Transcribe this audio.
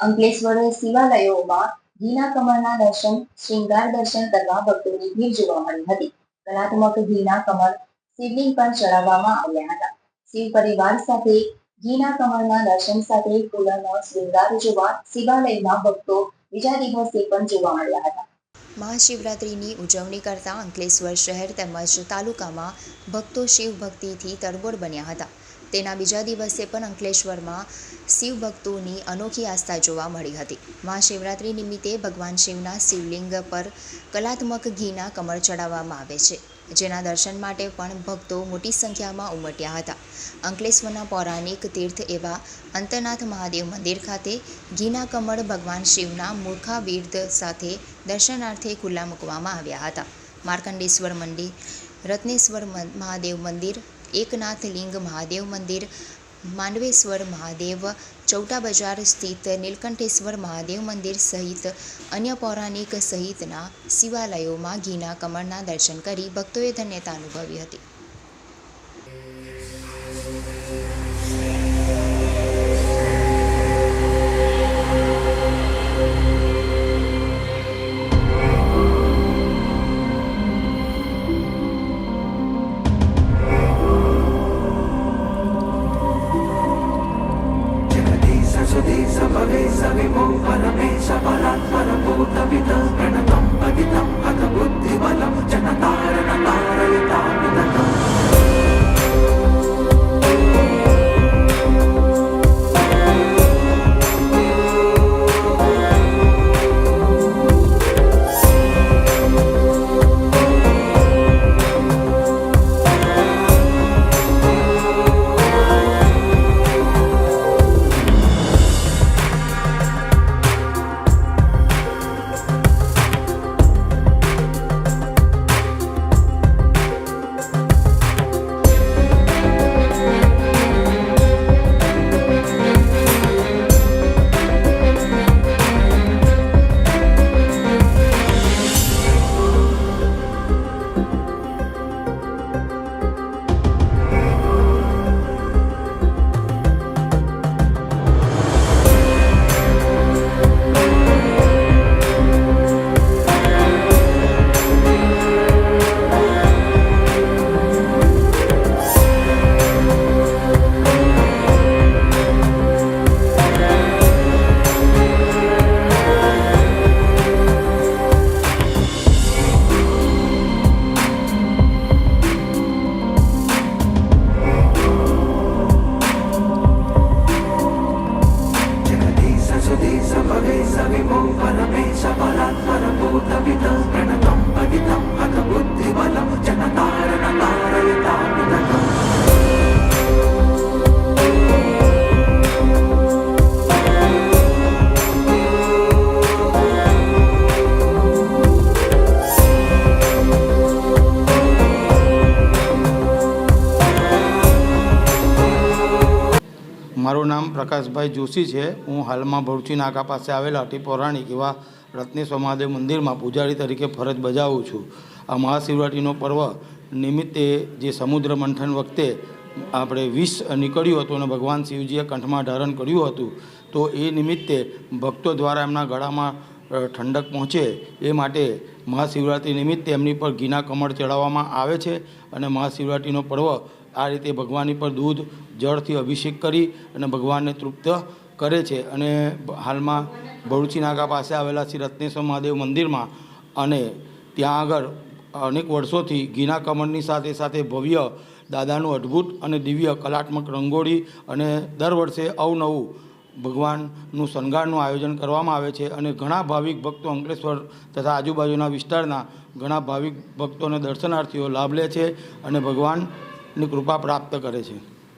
અંકલેશ્વર શિવાલયોમાં ઘીના કમળના દર્શન શ્રૃંગાર દર્શન કરવા ભક્તોની ભીડ જોવા મળી હતી। કલાત્મક ઘીના કમળ શિવલિંગ પર ચડાવવામાં આવ્યા હતા। શિવ પરિવાર સાથે ઘીના કમળના દર્શન સાથે ફૂલોનો શ્રૃંગાર જોવા શિવાલયમાં ભક્તો બીજા દિવસે પણ જોવા મળ્યા હતા। મહાશિવરાત્રિની ઉજવણી કરતા અંકલેશ્વર શહેર તેમજ તાલુકામાં ભક્તો શિવ ભક્તિથી તરબોળ બન્યા હતા। તેના બીજા દિવસે પણ અંકલેશ્વરમાં શિવ ભક્તોની અનોખી આસ્થા જોવા મળી હતી। મહાશિવરાત્રિ નિમિત્તે ભગવાન શિવના શિવલિંગ પર કલાત્મક ઘીના કમળ ચડાવવામાં આવે છે, જેના દર્શન માટે પણ ભક્તો મોટી સંખ્યામાં ઉમટ્યા હતા। અંકલેશ્વરના પૌરાણિક તીર્થ એવા અંતરનાથ મહાદેવ મંદિર ખાતે ઘીના કમળ ભગવાન શિવના મૂર્ખાબિંદ સાથે દર્શનાર્થે ખુલ્લા મૂકવામાં આવ્યા હતા। માર્કંડેશ્વર મંદિર, રત્નેશ્વર મહાદેવ મંદિર, એકનાથ લિંગ મહાદેવ મંદિર, માંડવેશ્વર મહાદેવ, ચૌટા બજાર સ્થિત નીલકંઠેશ્વર મહાદેવ મંદિર સહિત અન્ય પૌરાણિક સહિતના શિવાલયોમાં ઘીના કમળના દર્શન કરી ભક્તોએ ધન્યતા અનુભવી હતી। મારું નામ પ્રકાશભાઈ જોશી છે। હું હાલમાં ભરૂચી નાકા પાસે આવેલા અતિ પૌરાણિક એવા રત્નેશ્વર મહાદેવ મંદિરમાં પૂજારી તરીકે ફરજ બજાવું છું। આ મહાશિવરાત્રિનો પર્વ નિમિત્તે જે સમુદ્ર મંથન વખતે આપણે વિષ નીકળ્યું હતું અને ભગવાન શિવજીએ કંઠમાં ધારણ કર્યું હતું, તો એ નિમિત્તે ભક્તો દ્વારા એમના ગળામાં ઠંડક પહોંચે એ માટે મહાશિવરાત્રિ નિમિત્તે એમની પર ઘીના કમળ ચડાવવામાં આવે છે અને મહાશિવરાત્રિનો પર્વ આ રીતે ભગવાનની પર દૂધ જળથી અભિષેક કરી અને ભગવાનને તૃપ્ત કરે છે। અને હાલમાં ભરૂચી નાકા પાસે આવેલા શ્રી રત્નેશ્વર મહાદેવ મંદિરમાં અને ત્યાં આગળ અનેક વર્ષોથી ઘીના કમળની સાથે સાથે ભવ્ય દાદાનું અદ્ભુત અને દિવ્ય કલાત્મક રંગોળી અને દર વર્ષે અવનવું ભગવાનનું શણગારનું આયોજન કરવામાં આવે છે અને ઘણા ભાવિક ભક્તો અંકલેશ્વર તથા આજુબાજુના વિસ્તારના ઘણા ભાવિક ભક્તોને દર્શનાર્થીઓ લાભ લે છે અને ભગવાનની કૃપા પ્રાપ્ત કરે છે।